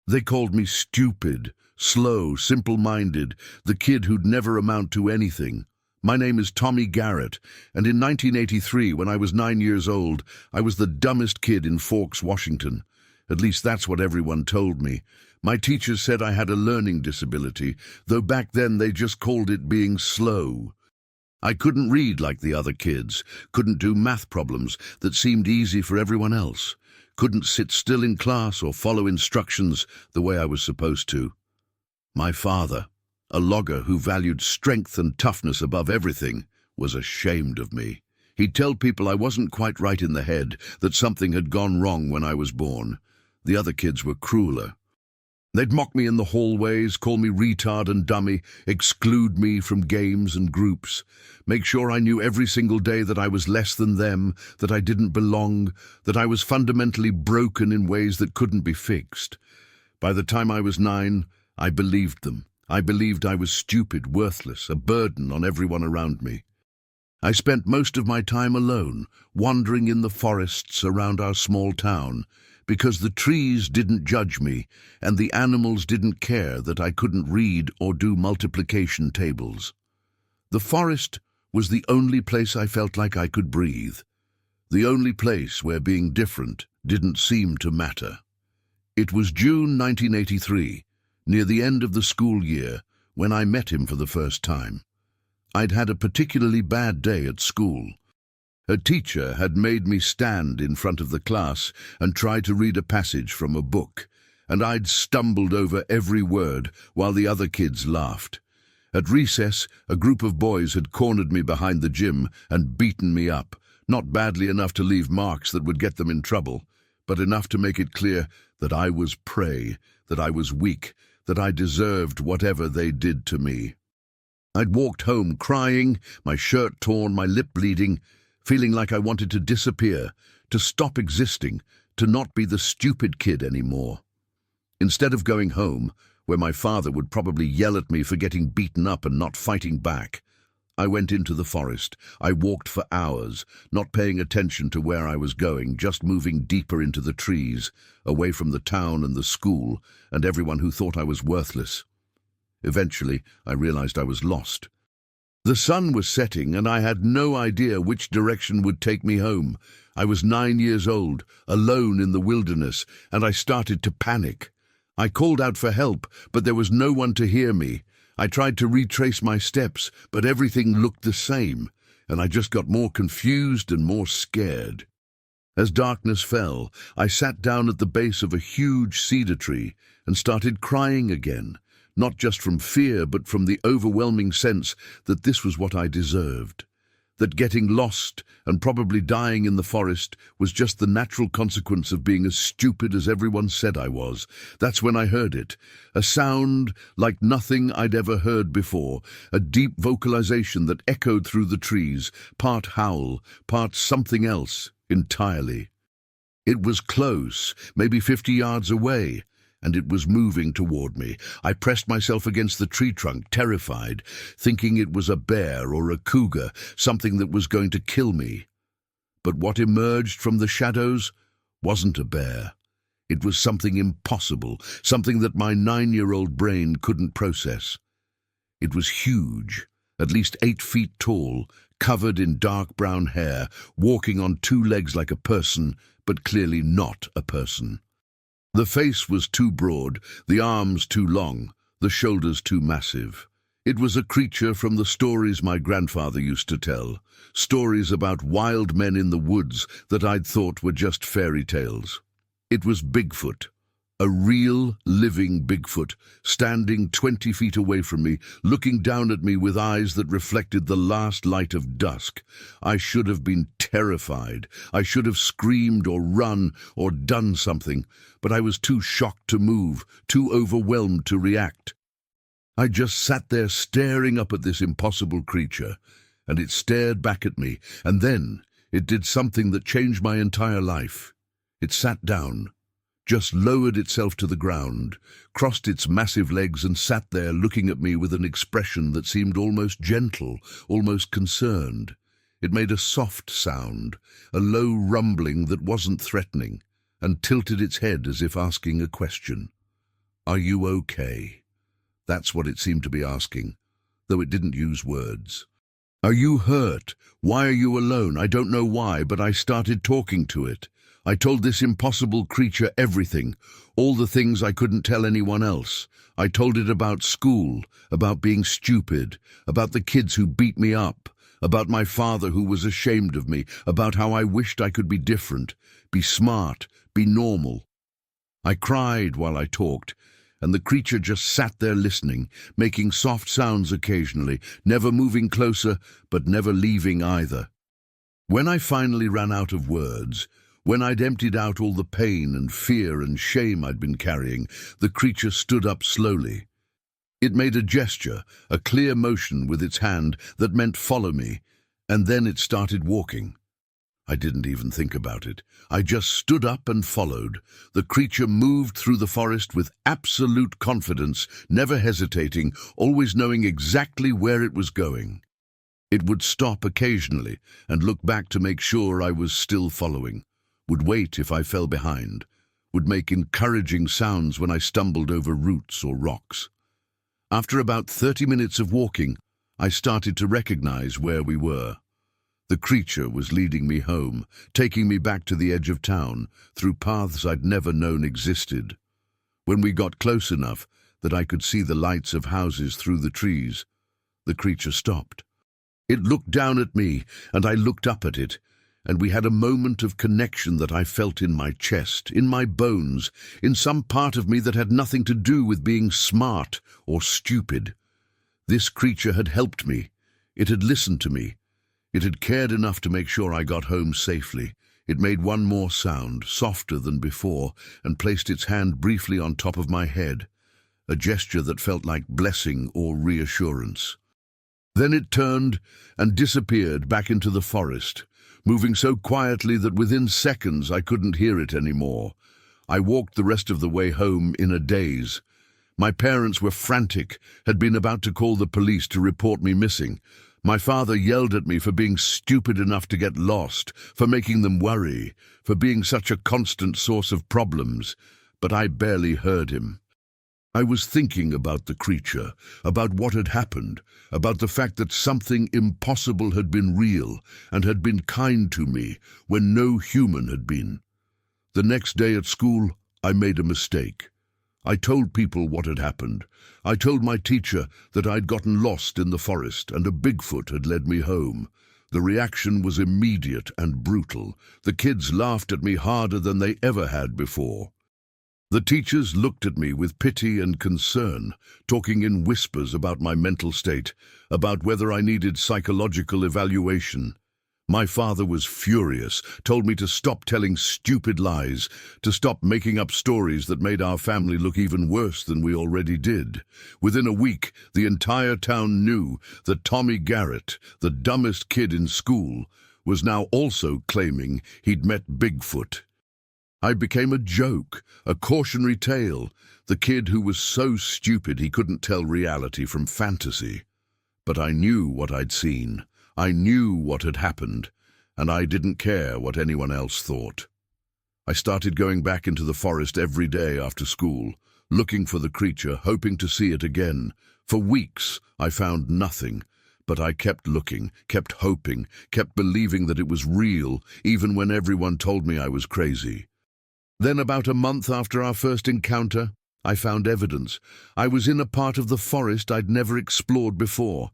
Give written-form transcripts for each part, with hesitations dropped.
They called me stupid, slow, simple-minded, the kid who'd never amount to anything. My name is Tommy Garrett, and in 1983, when I was 9 years old, I was the dumbest kid in Forks, Washington. At least that's what everyone told me. My teachers said I had a learning disability, though back then they just called it being slow. I couldn't read like the other kids, couldn't do math problems that seemed easy for everyone else, couldn't sit still in class or follow instructions the way I was supposed to. My father, a logger who valued strength and toughness above everything, was ashamed of me. He'd tell people I wasn't quite right in the head, that something had gone wrong when I was born. The other kids were crueler. They'd mock me in the hallways, call me retard and dummy, exclude me from games and groups, make sure I knew every single day that I was less than them, that I didn't belong, that I was fundamentally broken in ways that couldn't be fixed. By the time I was 9, I believed them. I believed I was stupid, worthless, a burden on everyone around me. I spent most of my time alone, wandering in the forests around our small town, because the trees didn't judge me and the animals didn't care that I couldn't read or do multiplication tables. The forest was the only place I felt like I could breathe, the only place where being different didn't seem to matter. It was June 1983, near the end of the school year, when I met him for the first time. I'd had a particularly bad day at school. A teacher had made me stand in front of the class and try to read a passage from a book, and I'd stumbled over every word while the other kids laughed. At recess, a group of boys had cornered me behind the gym and beaten me up, not badly enough to leave marks that would get them in trouble, but enough to make it clear that I was prey, that I was weak, that I deserved whatever they did to me. I'd walked home crying, my shirt torn, my lip bleeding, feeling like I wanted to disappear, to stop existing, to not be the stupid kid anymore. Instead of going home, where my father would probably yell at me for getting beaten up and not fighting back, I went into the forest. I walked for hours, not paying attention to where I was going, just moving deeper into the trees, away from the town and the school, and everyone who thought I was worthless. Eventually, I realized I was lost. The sun was setting, and I had no idea which direction would take me home. I was 9 years old, alone in the wilderness, and I started to panic. I called out for help, but there was no one to hear me. I tried to retrace my steps, but everything looked the same, and I just got more confused and more scared. As darkness fell, I sat down at the base of a huge cedar tree and started crying again. Not just from fear, but from the overwhelming sense that this was what I deserved. That getting lost and probably dying in the forest was just the natural consequence of being as stupid as everyone said I was. That's when I heard it. A sound like nothing I'd ever heard before. A deep vocalization that echoed through the trees, part howl, part something else entirely. It was close, maybe 50 yards away, and it was moving toward me. I pressed myself against the tree trunk, terrified, thinking it was a bear or a cougar, something that was going to kill me. But what emerged from the shadows wasn't a bear. It was something impossible, something that my 9-year-old brain couldn't process. It was huge, at least 8 feet tall, covered in dark brown hair, walking on 2 legs like a person, but clearly not a person. The face was too broad, the arms too long, the shoulders too massive. It was a creature from the stories my grandfather used to tell, stories about wild men in the woods that I'd thought were just fairy tales. It was Bigfoot, a real, living Bigfoot, standing 20 feet away from me, looking down at me with eyes that reflected the last light of dusk. I should have been terrified. I should have screamed or run or done something, but I was too shocked to move, too overwhelmed to react. I just sat there staring up at this impossible creature, and it stared back at me, and then it did something that changed my entire life. It sat down, just lowered itself to the ground, crossed its massive legs and sat there looking at me with an expression that seemed almost gentle, almost concerned. It made a soft sound, a low rumbling that wasn't threatening, and tilted its head as if asking a question. "Are you okay?" That's what it seemed to be asking, though it didn't use words. "Are you hurt? Why are you alone? I don't know why, but I started talking to it. I told this impossible creature everything, all the things I couldn't tell anyone else. I told it about school, about being stupid, about the kids who beat me up, about my father who was ashamed of me, about how I wished I could be different, be smart, be normal. I cried while I talked, and the creature just sat there listening, making soft sounds occasionally, never moving closer, but never leaving either. When I finally ran out of words, when I'd emptied out all the pain and fear and shame I'd been carrying, the creature stood up slowly. It made a gesture, a clear motion with its hand that meant follow me, and then it started walking. I didn't even think about it. I just stood up and followed. The creature moved through the forest with absolute confidence, never hesitating, always knowing exactly where it was going. It would stop occasionally and look back to make sure I was still following, would wait if I fell behind, would make encouraging sounds when I stumbled over roots or rocks. After about 30 minutes of walking, I started to recognize where we were. The creature was leading me home, taking me back to the edge of town, through paths I'd never known existed. When we got close enough that I could see the lights of houses through the trees, the creature stopped. It looked down at me, and I looked up at it, and we had a moment of connection that I felt in my chest, in my bones, in some part of me that had nothing to do with being smart or stupid. This creature had helped me. It had listened to me. It had cared enough to make sure I got home safely. It made one more sound, softer than before, and placed its hand briefly on top of my head, a gesture that felt like blessing or reassurance. Then it turned and disappeared back into the forest, moving so quietly that within seconds I couldn't hear it anymore. I walked the rest of the way home in a daze. My parents were frantic, had been about to call the police to report me missing. My father yelled at me for being stupid enough to get lost, for making them worry, for being such a constant source of problems, but I barely heard him. I was thinking about the creature, about what had happened, about the fact that something impossible had been real and had been kind to me when no human had been. The next day at school, I made a mistake. I told people what had happened. I told my teacher that I'd gotten lost in the forest and a Bigfoot had led me home. The reaction was immediate and brutal. The kids laughed at me harder than they ever had before. The teachers looked at me with pity and concern, talking in whispers about my mental state, about whether I needed psychological evaluation. My father was furious, told me to stop telling stupid lies, to stop making up stories that made our family look even worse than we already did. Within a week, the entire town knew that Tommy Garrett, the dumbest kid in school, was now also claiming he'd met Bigfoot. I became a joke, a cautionary tale, the kid who was so stupid he couldn't tell reality from fantasy. But I knew what I'd seen. I knew what had happened, and I didn't care what anyone else thought. I started going back into the forest every day after school, looking for the creature, hoping to see it again. For weeks, I found nothing, but I kept looking, kept hoping, kept believing that it was real, even when everyone told me I was crazy. Then, about a month after our first encounter, I found evidence. I was in a part of the forest I'd never explored before,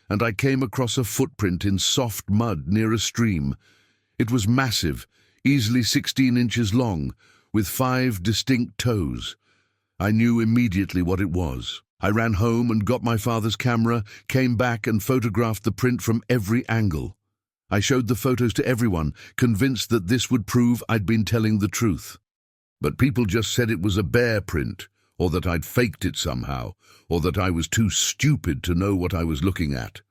and I came across a footprint in soft mud near a stream. It was massive, easily 16 inches long, with 5 distinct toes. I knew immediately what it was. I ran home and got my father's camera, came back and photographed the print from every angle. I showed the photos to everyone, convinced that this would prove I'd been telling the truth. But people just said it was a bear print, or that I'd faked it somehow, or that I was too stupid to know what I was looking at.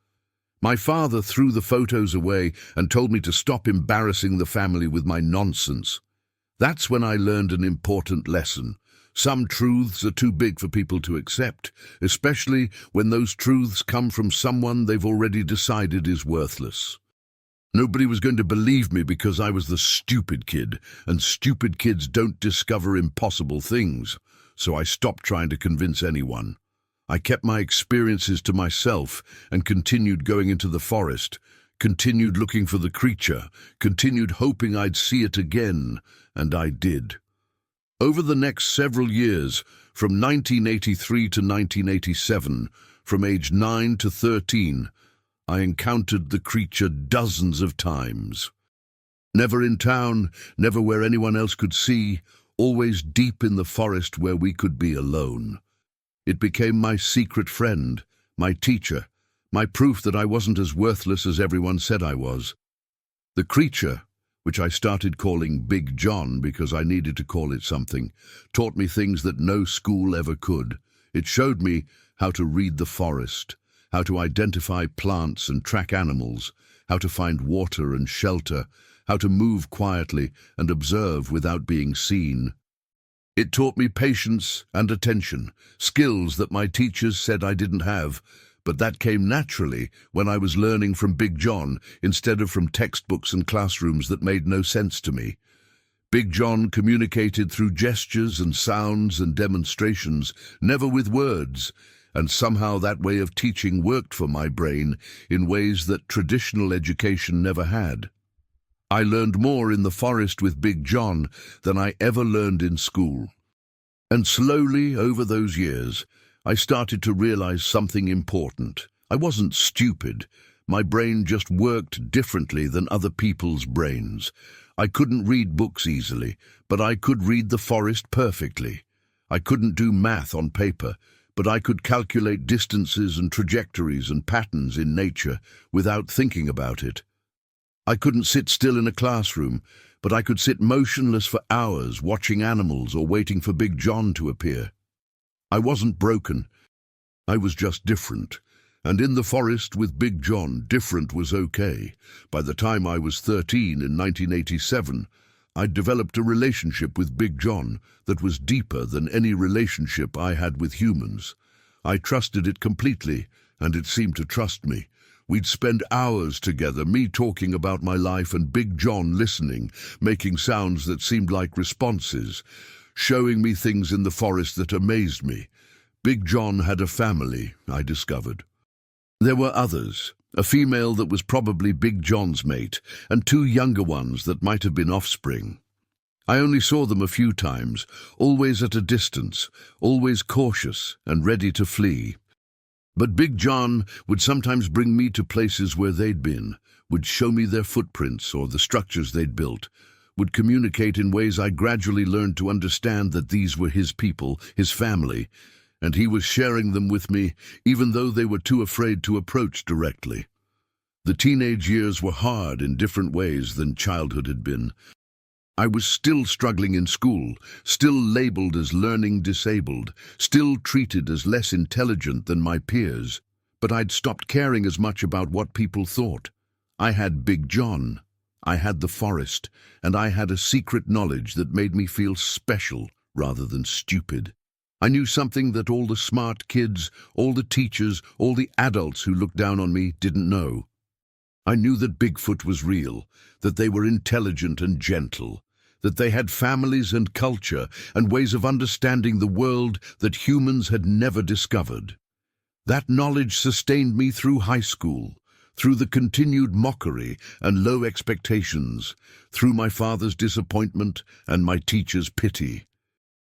My father threw the photos away and told me to stop embarrassing the family with my nonsense. That's when I learned an important lesson. Some truths are too big for people to accept, especially when those truths come from someone they've already decided is worthless. Nobody was going to believe me because I was the stupid kid, and stupid kids don't discover impossible things. so I stopped trying to convince anyone. I kept my experiences to myself and continued going into the forest, continued looking for the creature, continued hoping I'd see it again, and I did. Over the next several years, from 1983 to 1987, from age 9 to 13, I encountered the creature dozens of times. Never in town, never where anyone else could see, always deep in the forest where we could be alone. It became my secret friend, my teacher, my proof that I wasn't as worthless as everyone said I was. The creature, which I started calling Big John because I needed to call it something, taught me things that no school ever could. It showed me how to read the forest, how to identify plants and track animals, how to find water and shelter, how to move quietly and observe without being seen. It taught me patience and attention, skills that my teachers said I didn't have, but that came naturally when I was learning from Big John instead of from textbooks and classrooms that made no sense to me. Big John communicated through gestures and sounds and demonstrations, never with words, and somehow that way of teaching worked for my brain in ways that traditional education never had. I learned more in the forest with Big John than I ever learned in school. And slowly, over those years, I started to realize something important. I wasn't stupid. My brain just worked differently than other people's brains. I couldn't read books easily, but I could read the forest perfectly. I couldn't do math on paper, but I could calculate distances and trajectories and patterns in nature without thinking about it. I couldn't sit still in a classroom, but I could sit motionless for hours watching animals or waiting for Big John to appear. I wasn't broken. I was just different. And in the forest with Big John, different was okay. By the time I was 13 in 1987, I'd developed a relationship with Big John that was deeper than any relationship I had with humans. I trusted it completely, and it seemed to trust me. We'd spend hours together, me talking about my life and Big John listening, making sounds that seemed like responses, showing me things in the forest that amazed me. Big John had a family, I discovered. There were others, a female that was probably Big John's mate, and two younger ones that might have been offspring. I only saw them a few times, always at a distance, always cautious and ready to flee. But Big John would sometimes bring me to places where they'd been, would show me their footprints or the structures they'd built, would communicate in ways I gradually learned to understand that these were his people, his family, and he was sharing them with me, even though they were too afraid to approach directly. The teenage years were hard in different ways than childhood had been. I was still struggling in school, still labeled as learning disabled, still treated as less intelligent than my peers, but I'd stopped caring as much about what people thought. I had Big John, I had the forest, and I had a secret knowledge that made me feel special rather than stupid. I knew something that all the smart kids, all the teachers, all the adults who looked down on me didn't know. I knew that Bigfoot was real, that they were intelligent and gentle, that they had families and culture and ways of understanding the world that humans had never discovered. That knowledge sustained me through high school, through the continued mockery and low expectations, through my father's disappointment and my teacher's pity.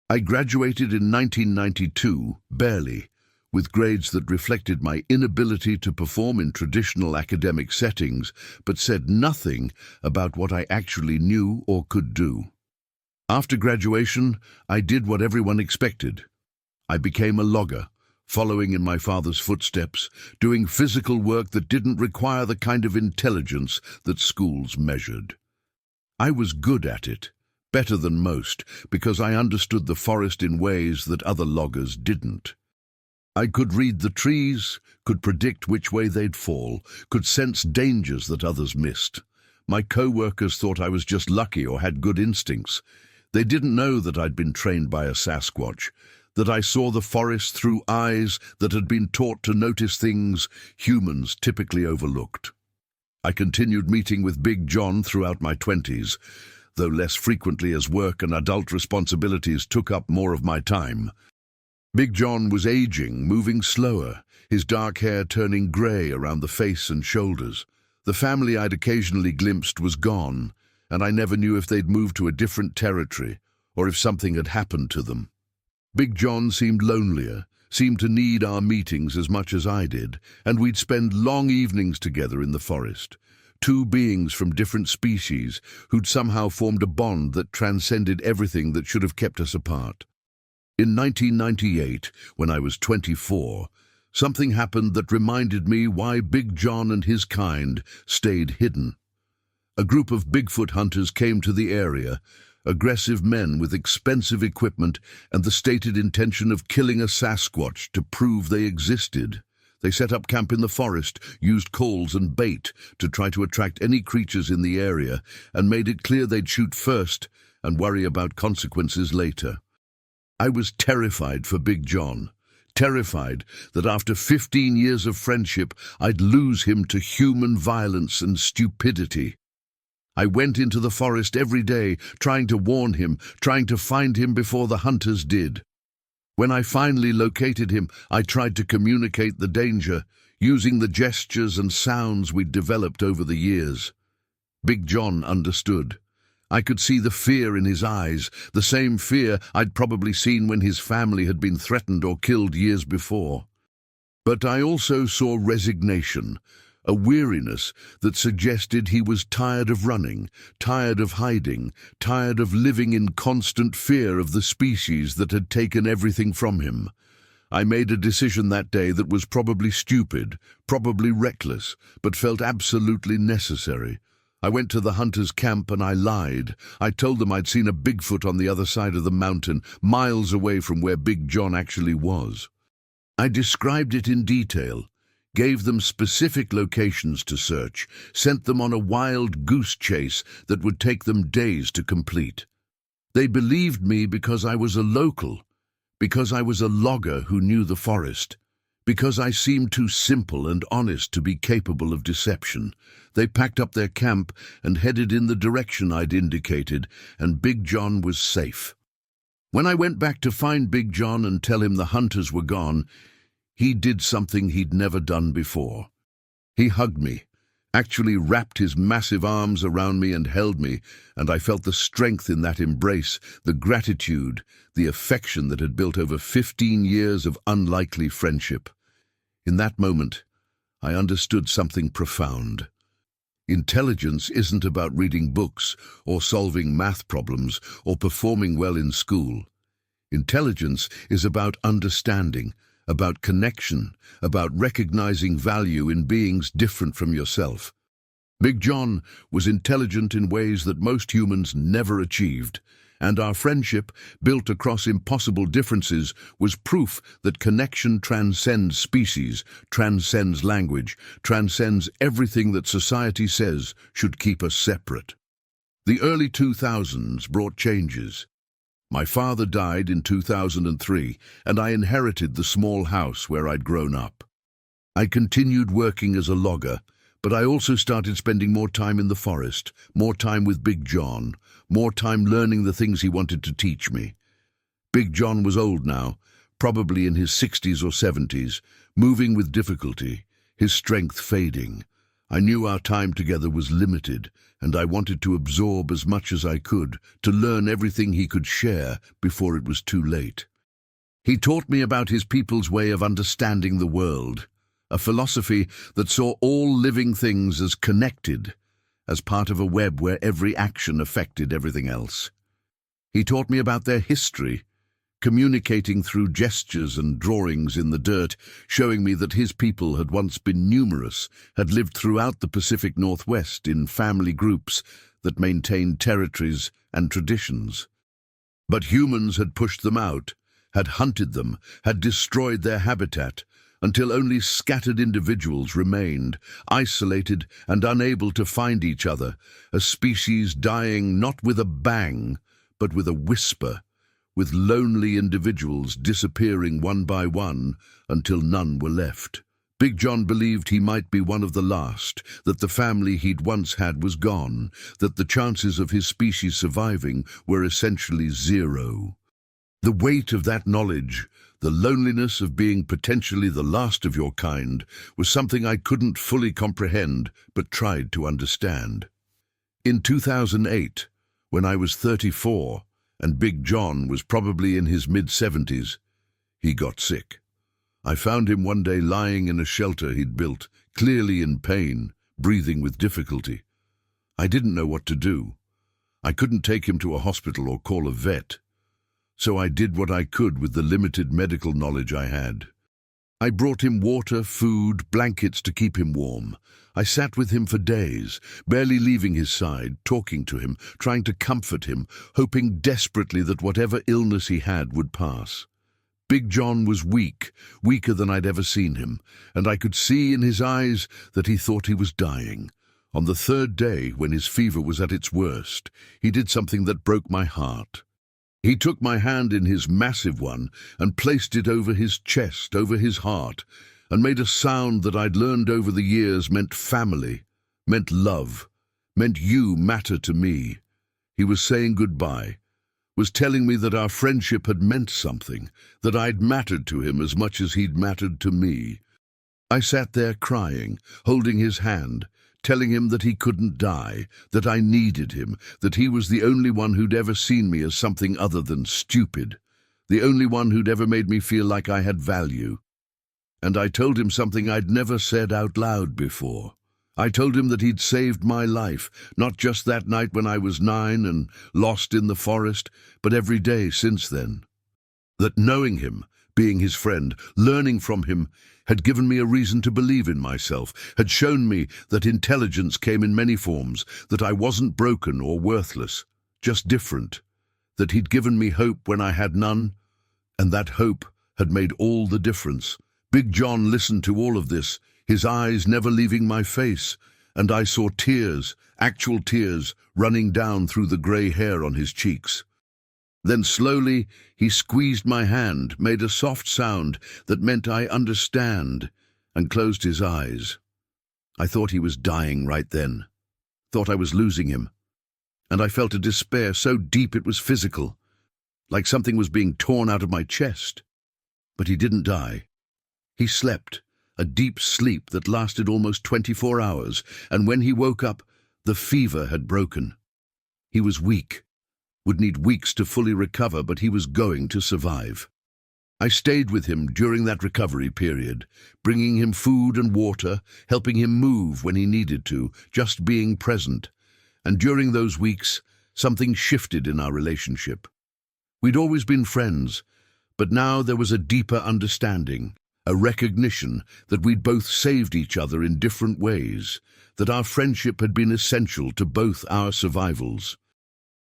I graduated in 1992, barely, with grades that reflected my inability to perform in traditional academic settings, but said nothing about what I actually knew or could do. After graduation, I did what everyone expected. I became a logger, following in my father's footsteps, doing physical work that didn't require the kind of intelligence that schools measured. I was good at it, better than most, because I understood the forest in ways that other loggers didn't. I could read the trees, could predict which way they'd fall, could sense dangers that others missed. My co-workers thought I was just lucky or had good instincts. They didn't know that I'd been trained by a Sasquatch, that I saw the forest through eyes that had been taught to notice things humans typically overlooked. I continued meeting with Big John throughout my 20s. though less frequently as work and adult responsibilities took up more of my time. Big John was aging, moving slower, his dark hair turning grey around the face and shoulders. The family I'd occasionally glimpsed was gone, and I never knew if they'd moved to a different territory or if something had happened to them. Big John seemed lonelier, seemed to need our meetings as much as I did, and we'd spend long evenings together in the forest. Two beings from different species who'd somehow formed a bond that transcended everything that should have kept us apart. In 1998, when I was 24, something happened that reminded me why Big John and his kind stayed hidden. A group of Bigfoot hunters came to the area, aggressive men with expensive equipment and the stated intention of killing a Sasquatch to prove they existed. They set up camp in the forest, used calls and bait to try to attract any creatures in the area, and made it clear they'd shoot first and worry about consequences later. I was terrified for Big John, terrified that after 15 years of friendship, I'd lose him to human violence and stupidity. I went into the forest every day, trying to warn him, trying to find him before the hunters did. When I finally located him, I tried to communicate the danger, using the gestures and sounds we'd developed over the years. Big John understood. I could see the fear in his eyes, the same fear I'd probably seen when his family had been threatened or killed years before. But I also saw resignation, a weariness that suggested he was tired of running, tired of hiding, tired of living in constant fear of the species that had taken everything from him. I made a decision that day that was probably stupid, probably reckless, but felt absolutely necessary. I went to the hunters' camp and I lied. I told them I'd seen a Bigfoot on the other side of the mountain, miles away from where Big John actually was. I described it in detail, gave them specific locations to search, sent them on a wild goose chase that would take them days to complete. They believed me because I was a local, because I was a logger who knew the forest, because I seemed too simple and honest to be capable of deception. They packed up their camp and headed in the direction I'd indicated, and Big John was safe. When I went back to find Big John and tell him the hunters were gone, he did something he'd never done before. He hugged me, actually wrapped his massive arms around me and held me, and I felt the strength in that embrace, the gratitude, the affection that had built over 15 years of unlikely friendship. In that moment, I understood something profound. Intelligence isn't about reading books or solving math problems or performing well in school. Intelligence is about understanding, about connection, about recognizing value in beings different from yourself. Big John was intelligent in ways that most humans never achieved, and our friendship, built across impossible differences, was proof that connection transcends species, transcends language, transcends everything that society says should keep us separate. The early 2000s brought changes. My father died in 2003, and I inherited the small house where I'd grown up. I continued working as a logger, but I also started spending more time in the forest, more time with Big John, more time learning the things he wanted to teach me. Big John was old now, probably in his 60s or 70s, moving with difficulty, his strength fading. I knew our time together was limited, and I wanted to absorb as much as I could, to learn everything he could share before it was too late. He taught me about his people's way of understanding the world, a philosophy that saw all living things as connected, as part of a web where every action affected everything else. He taught me about their history, communicating through gestures and drawings in the dirt, showing me that his people had once been numerous, had lived throughout the Pacific Northwest in family groups that maintained territories and traditions. But humans had pushed them out, had hunted them, had destroyed their habitat, until only scattered individuals remained, isolated and unable to find each other, a species dying not with a bang, but with a whisper, with lonely individuals disappearing one by one until none were left. Big John believed he might be one of the last, that the family he'd once had was gone, that the chances of his species surviving were essentially zero. The weight of that knowledge, the loneliness of being potentially the last of your kind, was something I couldn't fully comprehend but tried to understand. In 2008, when I was 34 and Big John was probably in his mid-70s, he got sick. I found him one day lying in a shelter he'd built, clearly in pain, breathing with difficulty. I didn't know what to do. I couldn't take him to a hospital or call a vet. So I did what I could with the limited medical knowledge I had. I brought him water, food, blankets to keep him warm. I sat with him for days, barely leaving his side, talking to him, trying to comfort him, hoping desperately that whatever illness he had would pass. Big John was weak, weaker than I'd ever seen him, and I could see in his eyes that he thought he was dying. On the third day, when his fever was at its worst, he did something that broke my heart. He took my hand in his massive one and placed it over his chest, over his heart, and made a sound that I'd learned over the years meant family, meant love, meant you matter to me. He was saying goodbye, was telling me that our friendship had meant something, that I'd mattered to him as much as he'd mattered to me. I sat there crying, holding his hand, telling him that he couldn't die, that I needed him, that he was the only one who'd ever seen me as something other than stupid, the only one who'd ever made me feel like I had value. And I told him something I'd never said out loud before. I told him that he'd saved my life, not just that night when I was 9 and lost in the forest, but every day since then. That knowing him, being his friend, learning from him, had given me a reason to believe in myself, had shown me that intelligence came in many forms, that I wasn't broken or worthless, just different, that he'd given me hope when I had none, and that hope had made all the difference. Big John listened to all of this, his eyes never leaving my face, and I saw tears, actual tears, running down through the grey hair on his cheeks. Then slowly he squeezed my hand, made a soft sound that meant I understand, and closed his eyes. I thought he was dying right then, thought I was losing him, and I felt a despair so deep it was physical, like something was being torn out of my chest. But he didn't die. He slept, a deep sleep that lasted almost 24 hours, and when he woke up, the fever had broken. He was weak, would need weeks to fully recover, but he was going to survive. I stayed with him during that recovery period, bringing him food and water, helping him move when he needed to, just being present. And during those weeks, something shifted in our relationship. We'd always been friends, but now there was a deeper understanding, a recognition that we'd both saved each other in different ways, that our friendship had been essential to both our survivals.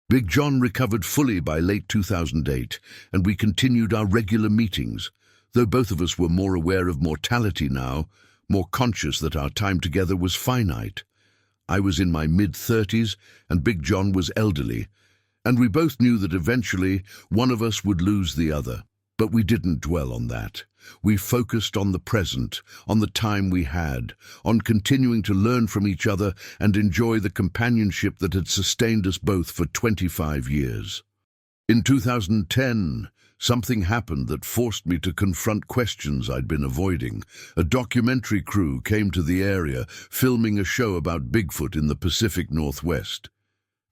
Big John recovered fully by late 2008, and we continued our regular meetings, though both of us were more aware of mortality now, more conscious that our time together was finite. I was in my mid-30s, and Big John was elderly, and we both knew that eventually one of us would lose the other. But we didn't dwell on that. We focused on the present, on the time we had, on continuing to learn from each other and enjoy the companionship that had sustained us both for 25 years. In 2010, something happened that forced me to confront questions I'd been avoiding. A documentary crew came to the area, filming a show about Bigfoot in the Pacific Northwest.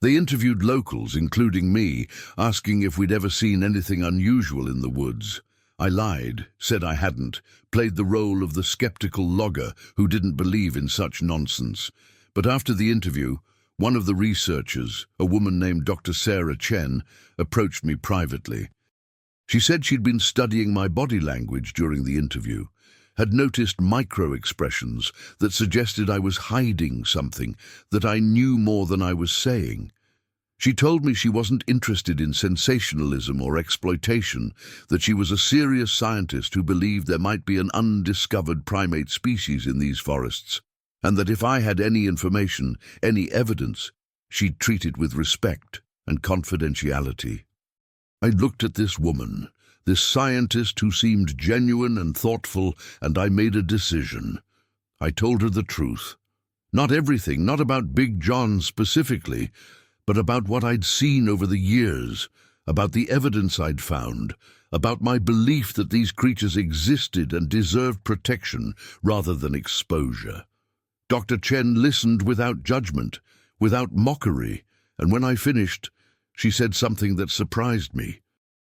They interviewed locals, including me, asking if we'd ever seen anything unusual in the woods. I lied, said I hadn't, played the role of the skeptical logger who didn't believe in such nonsense. But after the interview, one of the researchers, a woman named Dr. Sarah Chen, approached me privately. She said she'd been studying my body language during the interview, had noticed micro-expressions that suggested I was hiding something, that I knew more than I was saying. She told me she wasn't interested in sensationalism or exploitation, that she was a serious scientist who believed there might be an undiscovered primate species in these forests, and that if I had any information, any evidence, she'd treat it with respect and confidentiality. I looked at this woman, this scientist who seemed genuine and thoughtful, and I made a decision. I told her the truth. Not everything, not about Big John specifically, but about what I'd seen over the years, about the evidence I'd found, about my belief that these creatures existed and deserved protection rather than exposure. Dr. Chen listened without judgment, without mockery, and when I finished, she said something that surprised me.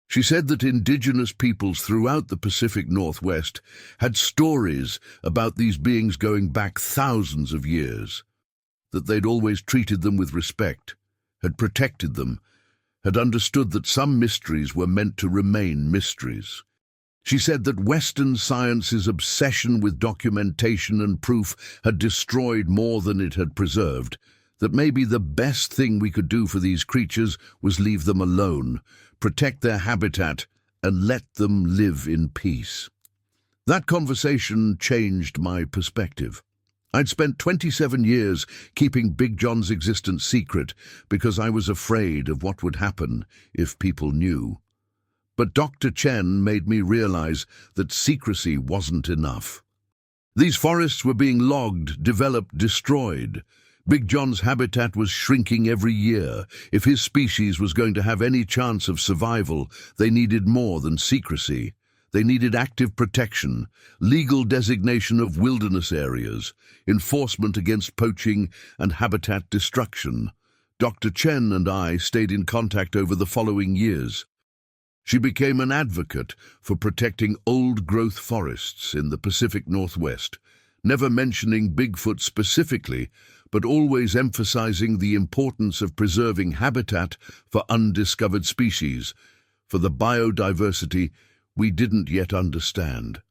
She said that indigenous peoples throughout the Pacific Northwest had stories about these beings going back thousands of years, that they'd always treated them with respect, had protected them, had understood that some mysteries were meant to remain mysteries. She said that Western science's obsession with documentation and proof had destroyed more than it had preserved, that maybe the best thing we could do for these creatures was leave them alone, protect their habitat, and let them live in peace. That conversation changed my perspective. I'd spent 27 years keeping Big John's existence secret because I was afraid of what would happen if people knew. But Dr. Chen made me realize that secrecy wasn't enough. These forests were being logged, developed, destroyed. Big John's habitat was shrinking every year. If his species was going to have any chance of survival, they needed more than secrecy. They needed active protection, legal designation of wilderness areas, enforcement against poaching and habitat destruction. Dr. Chen and I stayed in contact over the following years. She became an advocate for protecting old-growth forests in the Pacific Northwest, never mentioning Bigfoot specifically, but always emphasizing the importance of preserving habitat for undiscovered species, for the biodiversity we didn't yet understand.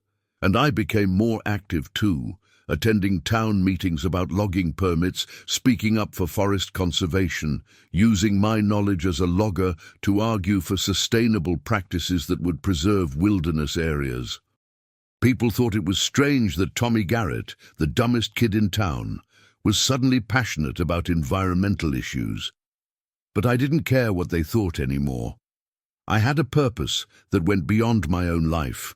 And I became more active too, attending town meetings about logging permits, speaking up for forest conservation, using my knowledge as a logger to argue for sustainable practices that would preserve wilderness areas. People thought it was strange that Tommy Garrett, the dumbest kid in town, was suddenly passionate about environmental issues. But I didn't care what they thought anymore. I had a purpose that went beyond my own life,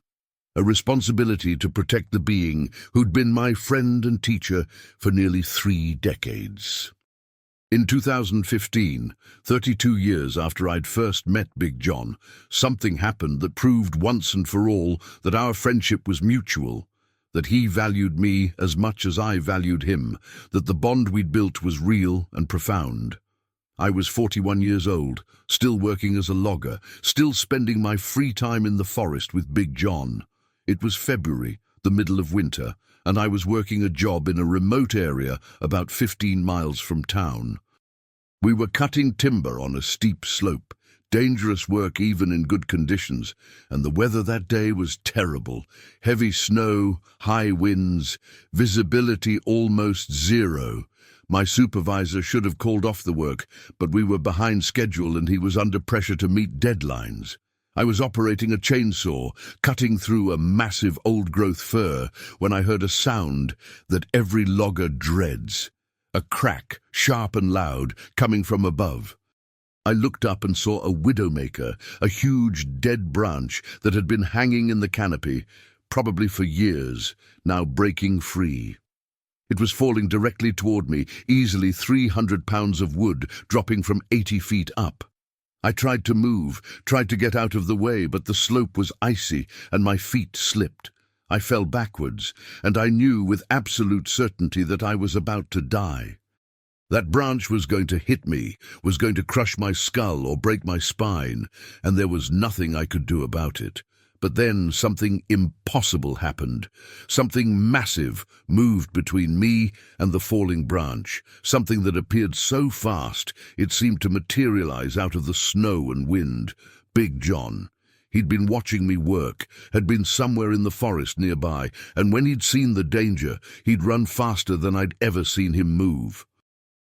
a responsibility to protect the being who'd been my friend and teacher for nearly 3 decades. In 2015, 32 years after I'd first met Big John, something happened that proved once and for all that our friendship was mutual, that he valued me as much as I valued him, that the bond we'd built was real and profound. I was 41 years old, still working as a logger, still spending my free time in the forest with Big John. It was February, the middle of winter, and I was working a job in a remote area about 15 miles from town. We were cutting timber on a steep slope, dangerous work even in good conditions, and the weather that day was terrible. Heavy snow, high winds, visibility almost zero. My supervisor should have called off the work, but we were behind schedule and he was under pressure to meet deadlines. I was operating a chainsaw, cutting through a massive old-growth fir, when I heard a sound that every logger dreads. A crack, sharp and loud, coming from above. I looked up and saw a widowmaker, a huge dead branch that had been hanging in the canopy, probably for years, now breaking free. It was falling directly toward me, easily 300 pounds of wood dropping from 80 feet up. I tried to move, tried to get out of the way, but the slope was icy and my feet slipped. I fell backwards, and I knew with absolute certainty that I was about to die. That branch was going to hit me, was going to crush my skull or break my spine, and there was nothing I could do about it. But then something impossible happened. Something massive moved between me and the falling branch, something that appeared so fast it seemed to materialize out of the snow and wind. Big John. He'd been watching me work, had been somewhere in the forest nearby, and when he'd seen the danger, he'd run faster than I'd ever seen him move.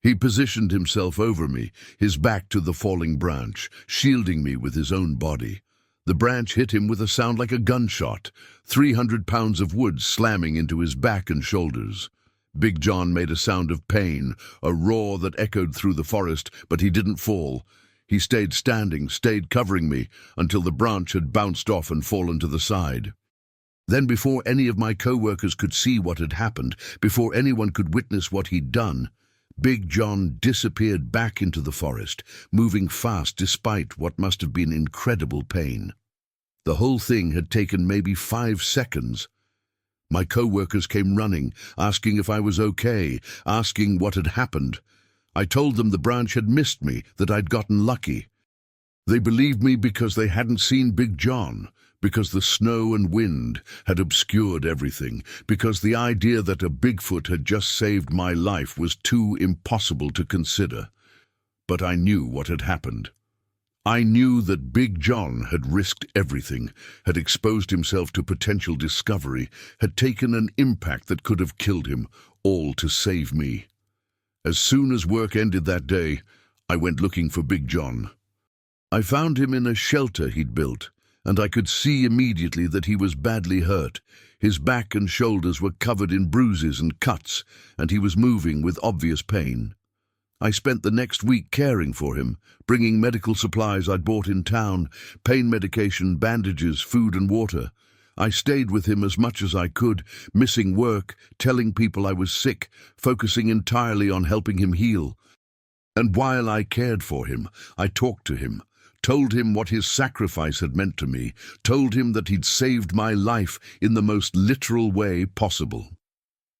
He positioned himself over me, his back to the falling branch, shielding me with his own body. The branch hit him with a sound like a gunshot, 300 pounds of wood slamming into his back and shoulders. Big John made a sound of pain, a roar that echoed through the forest, but he didn't fall. He stayed standing, stayed covering me, until the branch had bounced off and fallen to the side. Then, before any of my co-workers could see what had happened, before anyone could witness what he'd done, Big John disappeared back into the forest, moving fast despite what must have been incredible pain. The whole thing had taken maybe 5 seconds. My co-workers came running, asking if I was okay, asking what had happened. I told them the branch had missed me, that I'd gotten lucky. They believed me because they hadn't seen Big John, because the snow and wind had obscured everything, because the idea that a Bigfoot had just saved my life was too impossible to consider. But I knew what had happened. I knew that Big John had risked everything, had exposed himself to potential discovery, had taken an impact that could have killed him, all to save me. As soon as work ended that day, I went looking for Big John. I found him in a shelter he'd built, and I could see immediately that he was badly hurt. His back and shoulders were covered in bruises and cuts, and he was moving with obvious pain. I spent the next week caring for him, bringing medical supplies I'd bought in town, pain medication, bandages, food and water. I stayed with him as much as I could, missing work, telling people I was sick, focusing entirely on helping him heal. And while I cared for him, I talked to him, told him what his sacrifice had meant to me, told him that he'd saved my life in the most literal way possible.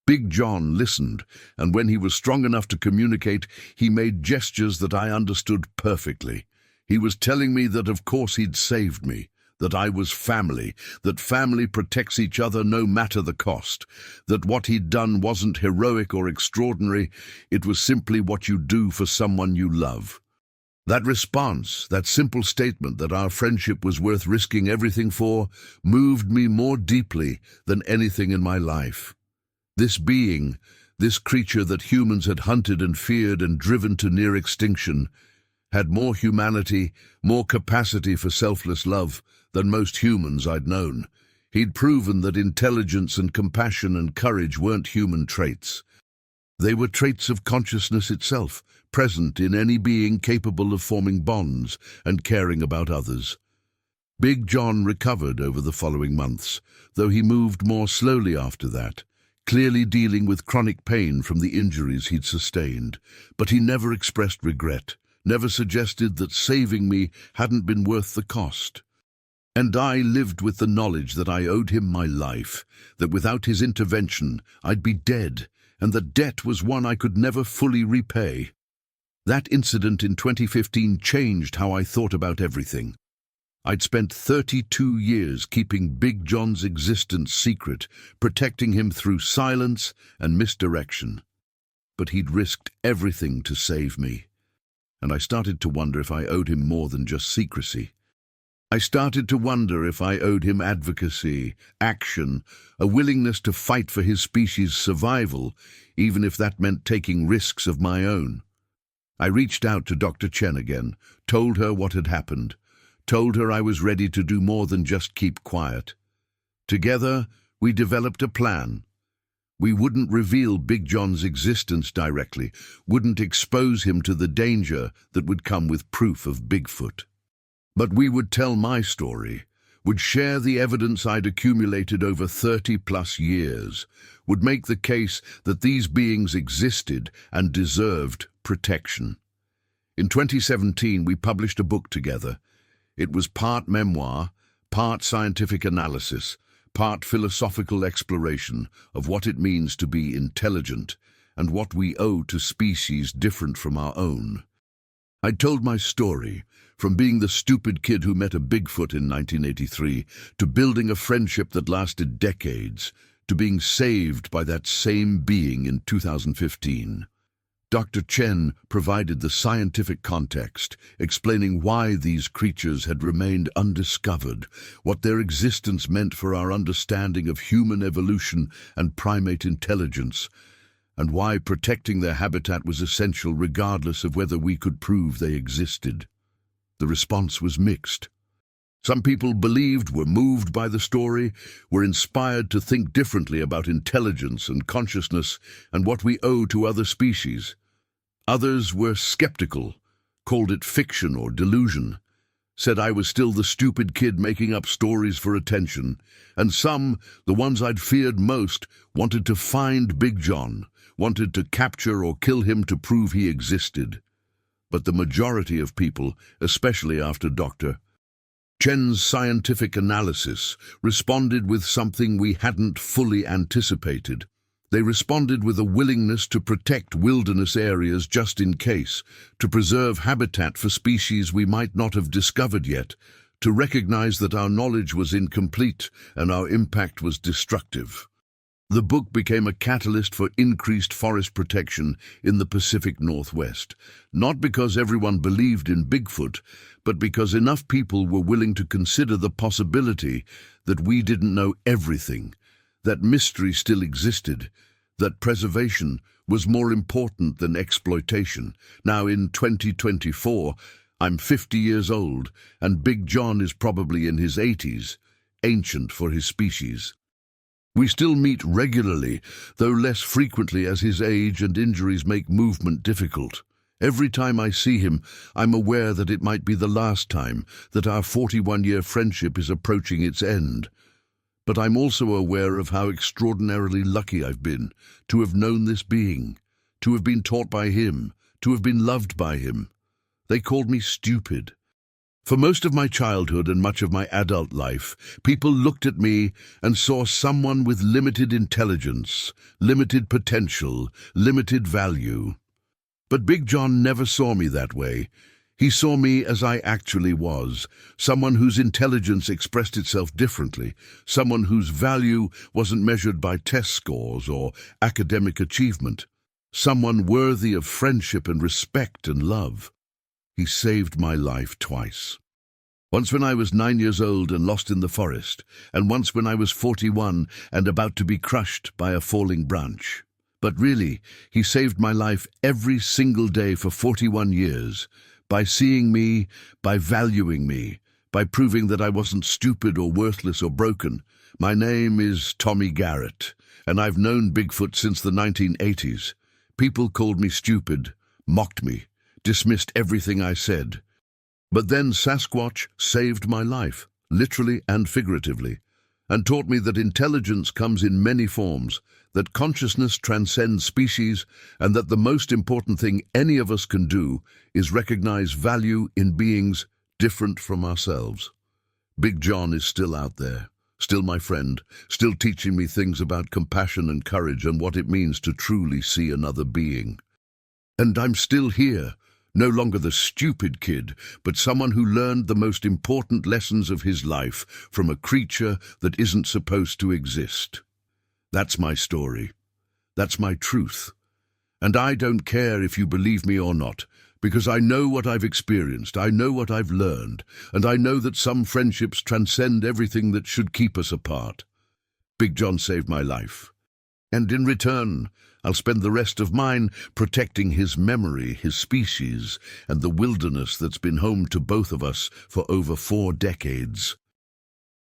Big John listened, and when he was strong enough to communicate, he made gestures that I understood perfectly. He was telling me that of course he'd saved me, that I was family, that family protects each other no matter the cost, that what he'd done wasn't heroic or extraordinary, it was simply what you do for someone you love. That response, that simple statement that our friendship was worth risking everything for, moved me more deeply than anything in my life. This being, this creature that humans had hunted and feared and driven to near extinction, had more humanity, more capacity for selfless love than most humans I'd known. He'd proven that intelligence and compassion and courage weren't human traits. They were traits of consciousness itself, present in any being capable of forming bonds and caring about others. Big John recovered over the following months, though he moved more slowly after that, clearly dealing with chronic pain from the injuries he'd sustained. But he never expressed regret, never suggested that saving me hadn't been worth the cost. And I lived with the knowledge that I owed him my life, that without his intervention I'd be dead, and that debt was one I could never fully repay. That incident in 2015 changed how I thought about everything. I'd spent 32 years keeping Big John's existence secret, protecting him through silence and misdirection. But he'd risked everything to save me, and I started to wonder if I owed him more than just secrecy. I started to wonder if I owed him advocacy, action, a willingness to fight for his species' survival, even if that meant taking risks of my own. I reached out to Dr. Chen again, told her what had happened, told her I was ready to do more than just keep quiet. Together, we developed a plan. We wouldn't reveal Big John's existence directly, wouldn't expose him to the danger that would come with proof of Bigfoot. But we would tell my story, would share the evidence I'd accumulated over 30-plus years, would make the case that these beings existed and deserved protection. In 2017, we published a book together. It was part memoir, part scientific analysis, part philosophical exploration of what it means to be intelligent and what we owe to species different from our own. I told my story, from being the stupid kid who met a Bigfoot in 1983, to building a friendship that lasted decades, to being saved by that same being in 2015. Dr. Chen provided the scientific context, explaining why these creatures had remained undiscovered, what their existence meant for our understanding of human evolution and primate intelligence, and why protecting their habitat was essential regardless of whether we could prove they existed. The response was mixed. Some people believed, were moved by the story, were inspired to think differently about intelligence and consciousness and what we owe to other species. Others were skeptical, called it fiction or delusion, said I was still the stupid kid making up stories for attention, and some, the ones I'd feared most, wanted to find Big John, wanted to capture or kill him to prove he existed. But the majority of people, especially after Dr. Chen's scientific analysis, responded with something we hadn't fully anticipated. They responded with a willingness to protect wilderness areas just in case, to preserve habitat for species we might not have discovered yet, to recognize that our knowledge was incomplete and our impact was destructive. The book became a catalyst for increased forest protection in the Pacific Northwest, not because everyone believed in Bigfoot, but because enough people were willing to consider the possibility that we didn't know everything, that mystery still existed, that preservation was more important than exploitation. Now in 2024, I'm 50 years old, and Big John is probably in his 80s, ancient for his species. We still meet regularly, though less frequently as his age and injuries make movement difficult. Every time I see him, I'm aware that it might be the last time, that our 41-year friendship is approaching its end. But I'm also aware of how extraordinarily lucky I've been to have known this being, to have been taught by him, to have been loved by him. They called me stupid. For most of my childhood and much of my adult life, people looked at me and saw someone with limited intelligence, limited potential, limited value. But Big John never saw me that way. He saw me as I actually was, someone whose intelligence expressed itself differently, someone whose value wasn't measured by test scores or academic achievement, someone worthy of friendship and respect and love. He saved my life twice. Once when I was 9 years old and lost in the forest, and once when I was 41 and about to be crushed by a falling branch. But really, he saved my life every single day for 41 years, by seeing me, by valuing me, by proving that I wasn't stupid or worthless or broken. My name is Tommy Garrett, and I've known Bigfoot since the 1980s. People called me stupid, mocked me, dismissed everything I said. But then Sasquatch saved my life, literally and figuratively, and taught me that intelligence comes in many forms, that consciousness transcends species, and that the most important thing any of us can do is recognize value in beings different from ourselves. Big John is still out there, still my friend, still teaching me things about compassion and courage and what it means to truly see another being. And I'm still here, no longer the stupid kid, but someone who learned the most important lessons of his life from a creature that isn't supposed to exist. That's my story. That's my truth. And I don't care if you believe me or not, because I know what I've experienced, I know what I've learned, and I know that some friendships transcend everything that should keep us apart. Big John saved my life. And in return, I'll spend the rest of mine protecting his memory, his species, and the wilderness that's been home to both of us for over 4 decades.